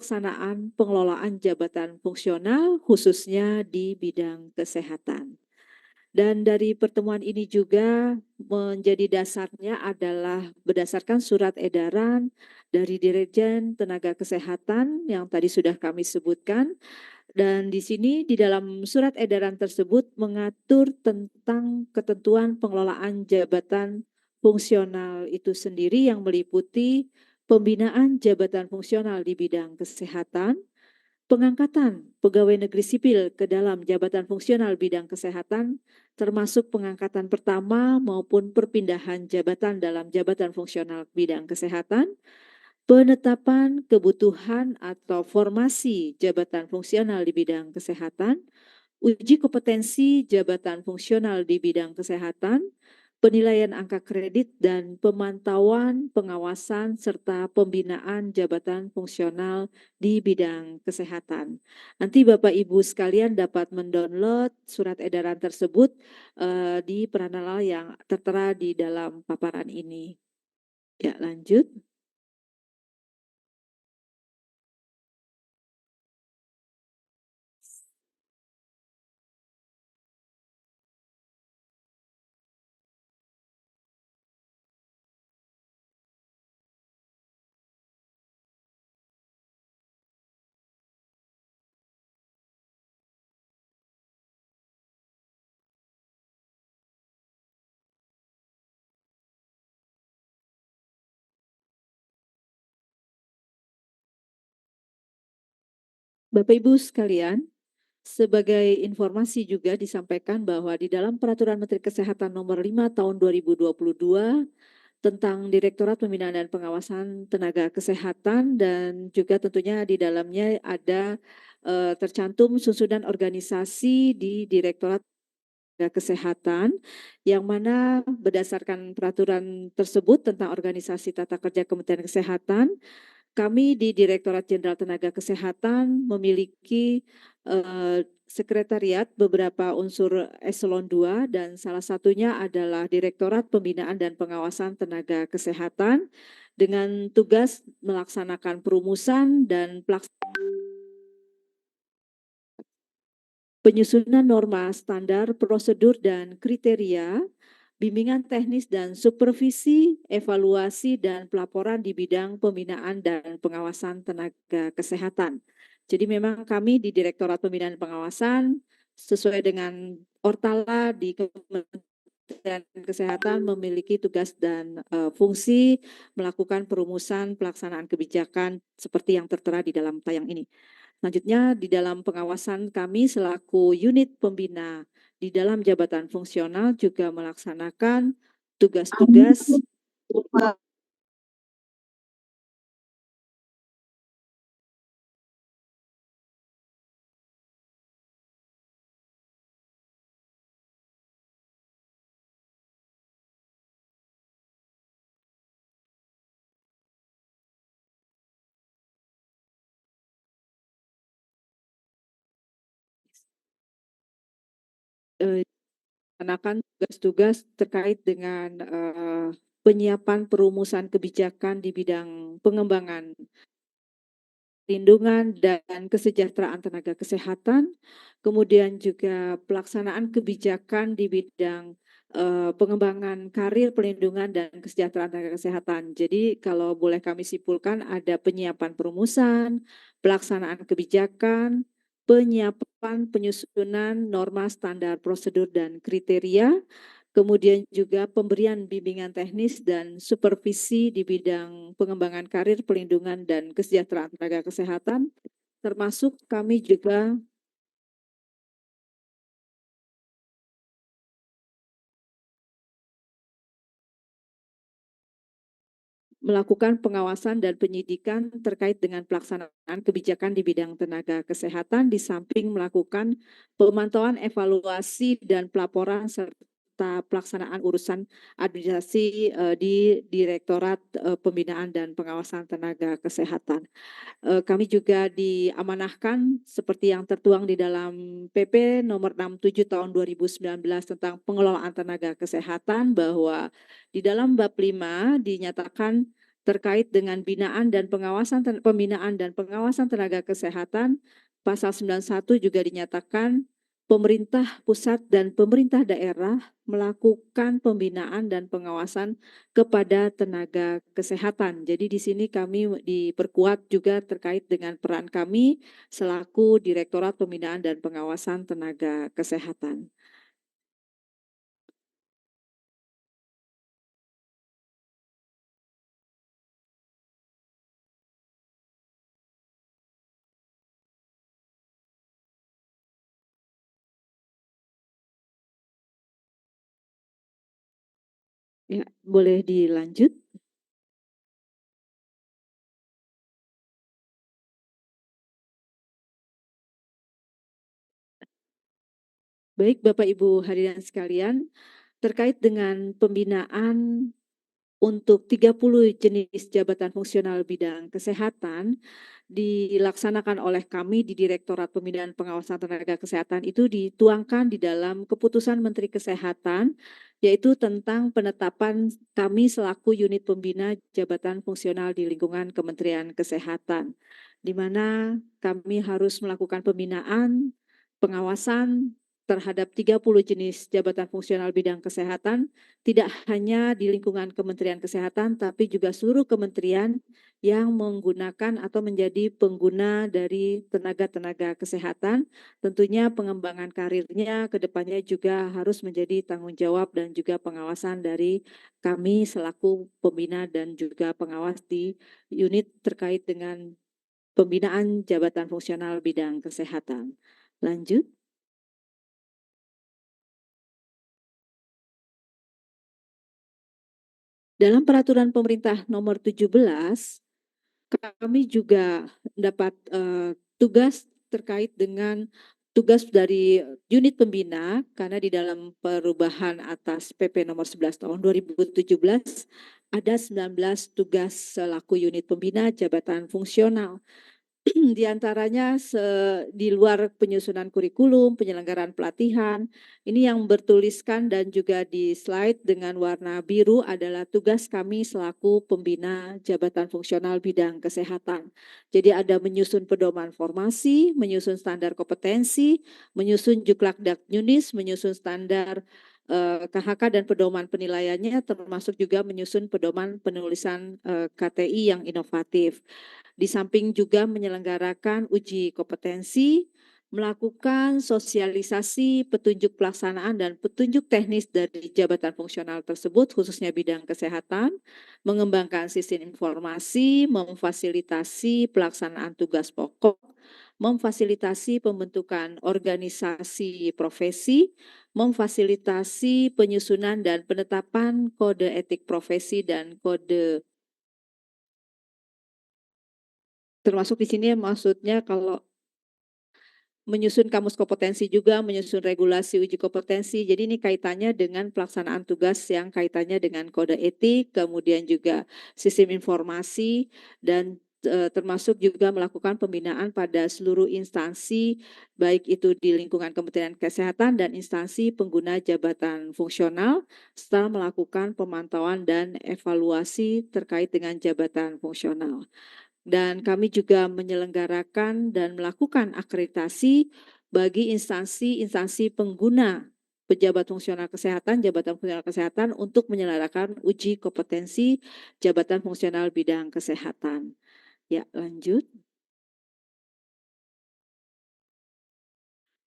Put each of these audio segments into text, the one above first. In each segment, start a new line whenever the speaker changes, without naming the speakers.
pelaksanaan pengelolaan jabatan fungsional khususnya di bidang kesehatan. Dan dari pertemuan ini juga menjadi dasarnya adalah berdasarkan surat edaran dari Dirjen Tenaga Kesehatan yang tadi sudah kami sebutkan. Dan di sini di dalam surat edaran tersebut mengatur tentang ketentuan pengelolaan jabatan fungsional itu sendiri yang meliputi pembinaan jabatan fungsional di bidang kesehatan, pengangkatan pegawai negeri sipil ke dalam jabatan fungsional bidang kesehatan, termasuk pengangkatan pertama maupun perpindahan jabatan dalam jabatan fungsional bidang kesehatan, penetapan kebutuhan atau formasi jabatan fungsional di bidang kesehatan, uji kompetensi jabatan fungsional di bidang kesehatan, penilaian angka kredit dan pemantauan, pengawasan, serta pembinaan jabatan fungsional di bidang kesehatan. Nanti Bapak Ibu sekalian dapat mendownload surat edaran tersebut di peranala yang tertera di dalam paparan ini. Ya, lanjut. Bapak Ibu sekalian, sebagai informasi juga disampaikan bahwa di dalam Peraturan Menteri Kesehatan Nomor 5 Tahun 2022 tentang Direktorat Pembinaan dan Pengawasan Tenaga Kesehatan dan juga tentunya di dalamnya ada tercantum susunan organisasi di Direktorat Tenaga Kesehatan yang mana berdasarkan peraturan tersebut tentang organisasi tata kerja Kementerian Kesehatan, kami di Direktorat Jenderal Tenaga Kesehatan memiliki sekretariat beberapa unsur eselon 2 dan salah satunya adalah Direktorat Pembinaan dan Pengawasan Tenaga Kesehatan dengan tugas melaksanakan perumusan dan penyusunan norma, standar, prosedur, dan kriteria, bimbingan teknis dan supervisi, evaluasi, dan pelaporan di bidang pembinaan dan pengawasan tenaga kesehatan. Jadi memang kami di Direktorat Pembinaan dan Pengawasan sesuai dengan Ortala di Kementerian Kesehatan memiliki tugas dan fungsi melakukan perumusan pelaksanaan kebijakan seperti yang tertera di dalam tayang ini. Selanjutnya, di dalam pengawasan kami selaku unit pembina di dalam jabatan fungsional juga melaksanakan tugas-tugas melaksanakan tugas-tugas terkait dengan penyiapan perumusan kebijakan di bidang pengembangan perlindungan dan kesejahteraan tenaga kesehatan, kemudian juga pelaksanaan kebijakan di bidang pengembangan karir perlindungan dan kesejahteraan tenaga kesehatan. Jadi kalau boleh kami simpulkan ada penyiapan perumusan, pelaksanaan kebijakan, penyiapan penyusunan norma standar prosedur dan kriteria, kemudian juga pemberian bimbingan teknis dan supervisi di bidang pengembangan karir, pelindungan, dan kesejahteraan tenaga kesehatan, termasuk kami juga melakukan pengawasan dan penyidikan terkait dengan pelaksanaan kebijakan di bidang tenaga kesehatan, di samping melakukan pemantauan, evaluasi, dan pelaporan serta pelaksanaan urusan administrasi di Direktorat Pembinaan dan Pengawasan Tenaga Kesehatan. Kami juga diamanahkan seperti yang tertuang di dalam PP nomor 67 tahun 2019 tentang pengelolaan tenaga kesehatan bahwa di dalam bab 5 dinyatakan terkait dengan pembinaan dan pengawasan tenaga kesehatan, pasal 91 juga dinyatakan pemerintah pusat dan pemerintah daerah melakukan pembinaan dan pengawasan kepada tenaga kesehatan. Jadi di sini kami diperkuat juga terkait dengan peran kami selaku Direktorat Pembinaan dan Pengawasan Tenaga Kesehatan. Ya, boleh dilanjut? Baik, Bapak Ibu hadirin sekalian, terkait dengan pembinaan untuk 30 jenis jabatan fungsional bidang kesehatan dilaksanakan oleh kami di Direktorat Pembinaan Pengawasan Tenaga Kesehatan itu dituangkan di dalam keputusan Menteri Kesehatan, yaitu tentang penetapan kami selaku unit pembina jabatan fungsional di lingkungan Kementerian Kesehatan, di mana kami harus melakukan pembinaan, pengawasan terhadap 30 jenis jabatan fungsional bidang kesehatan, tidak hanya di lingkungan Kementerian Kesehatan, tapi juga seluruh kementerian yang menggunakan atau menjadi pengguna dari tenaga-tenaga kesehatan. Tentunya pengembangan karirnya ke depannya juga harus menjadi tanggung jawab dan juga pengawasan dari kami selaku pembina dan juga pengawas di unit terkait dengan pembinaan jabatan fungsional bidang kesehatan. Lanjut. Dalam peraturan pemerintah nomor 17, kami juga mendapat tugas terkait dengan tugas dari unit pembina, karena di dalam perubahan atas PP nomor 11 tahun 2017 ada 19 tugas selaku unit pembina jabatan fungsional. Di antaranya di luar penyusunan kurikulum, penyelenggaraan pelatihan, ini yang bertuliskan dan juga di slide dengan warna biru adalah tugas kami selaku pembina jabatan fungsional bidang kesehatan. Jadi ada menyusun pedoman formasi, menyusun standar kompetensi, menyusun juklak daknyunis, menyusun standar KHK dan pedoman penilaiannya, termasuk juga menyusun pedoman penulisan KTI yang inovatif. Di samping juga menyelenggarakan uji kompetensi, melakukan sosialisasi petunjuk pelaksanaan dan petunjuk teknis dari jabatan fungsional tersebut, khususnya bidang kesehatan, mengembangkan sistem informasi, memfasilitasi pelaksanaan tugas pokok, memfasilitasi pembentukan organisasi profesi, memfasilitasi penyusunan dan penetapan kode etik profesi dan kode. Termasuk di sini maksudnya kalau menyusun kamus kompetensi juga, menyusun regulasi uji kompetensi. Jadi ini kaitannya dengan pelaksanaan tugas yang kaitannya dengan kode etik, kemudian juga sistem informasi, dan termasuk juga melakukan pembinaan pada seluruh instansi, baik itu di lingkungan Kementerian Kesehatan dan instansi pengguna jabatan fungsional, setelah melakukan pemantauan dan evaluasi terkait dengan jabatan fungsional. Dan kami juga menyelenggarakan dan melakukan akreditasi bagi instansi-instansi pengguna pejabat fungsional kesehatan, jabatan fungsional kesehatan untuk menyelenggarakan uji kompetensi jabatan fungsional bidang kesehatan. Ya, lanjut.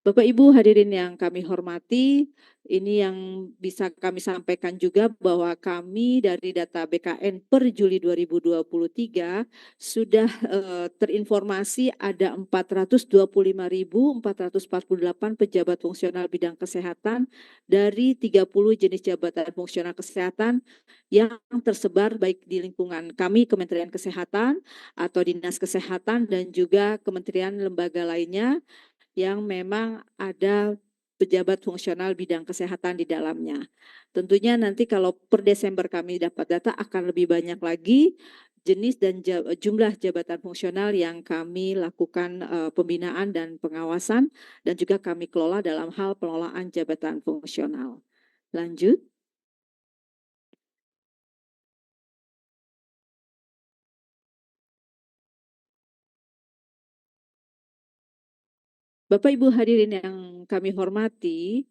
Bapak Ibu hadirin yang kami hormati, ini yang bisa kami sampaikan juga bahwa kami dari data BKN per Juli 2023 sudah terinformasi ada 425.448 pejabat fungsional bidang kesehatan dari 30 jenis jabatan fungsional kesehatan yang tersebar baik di lingkungan kami Kementerian Kesehatan atau Dinas Kesehatan dan juga kementerian lembaga lainnya yang memang ada pejabat fungsional bidang kesehatan di dalamnya. Tentunya nanti kalau per Desember kami dapat data akan lebih banyak lagi jenis dan jumlah jabatan fungsional yang kami lakukan pembinaan dan pengawasan dan juga kami kelola dalam hal pengelolaan jabatan fungsional. Lanjut. Bapak Ibu hadirin yang kami hormati,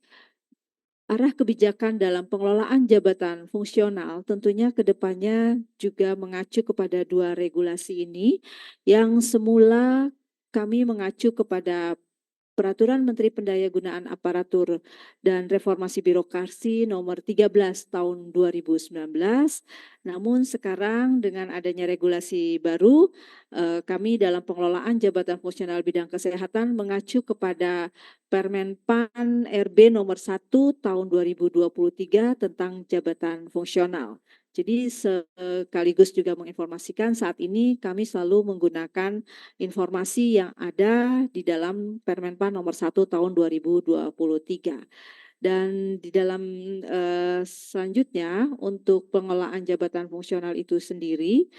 arah kebijakan dalam pengelolaan jabatan fungsional tentunya ke depannya juga mengacu kepada dua regulasi ini yang semula kami mengacu kepada Peraturan Menteri Pendayagunaan Aparatur dan Reformasi Birokrasi Nomor 13 Tahun 2019. Namun sekarang dengan adanya regulasi baru, kami dalam pengelolaan jabatan fungsional bidang kesehatan mengacu kepada Permenpan RB Nomor 1 Tahun 2023 tentang jabatan fungsional. Jadi sekaligus juga menginformasikan saat ini kami selalu menggunakan informasi yang ada di dalam Permenpan Nomor 1 Tahun 2023. Dan di dalam selanjutnya untuk pengelolaan jabatan fungsional itu sendiri,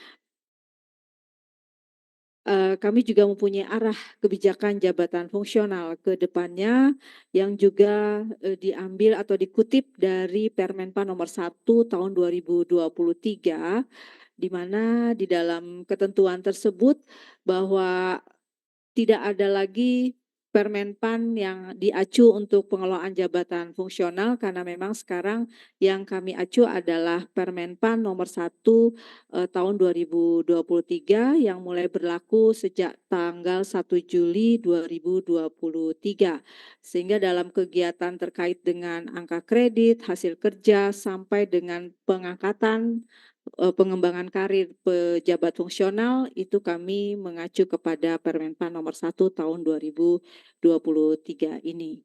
kami juga mempunyai arah kebijakan jabatan fungsional ke depannya yang juga diambil atau dikutip dari Permenpan Nomor 1 Tahun 2023, di mana di dalam ketentuan tersebut bahwa tidak ada lagi Permenpan yang diacu untuk pengelolaan jabatan fungsional karena memang sekarang yang kami acu adalah Permenpan Nomor 1 Tahun 2023 yang mulai berlaku sejak tanggal 1 Juli 2023. Sehingga dalam kegiatan terkait dengan angka kredit, hasil kerja sampai dengan pengangkatan pengembangan karir pejabat fungsional itu kami mengacu kepada Permenpan Nomor 1 Tahun 2023 ini.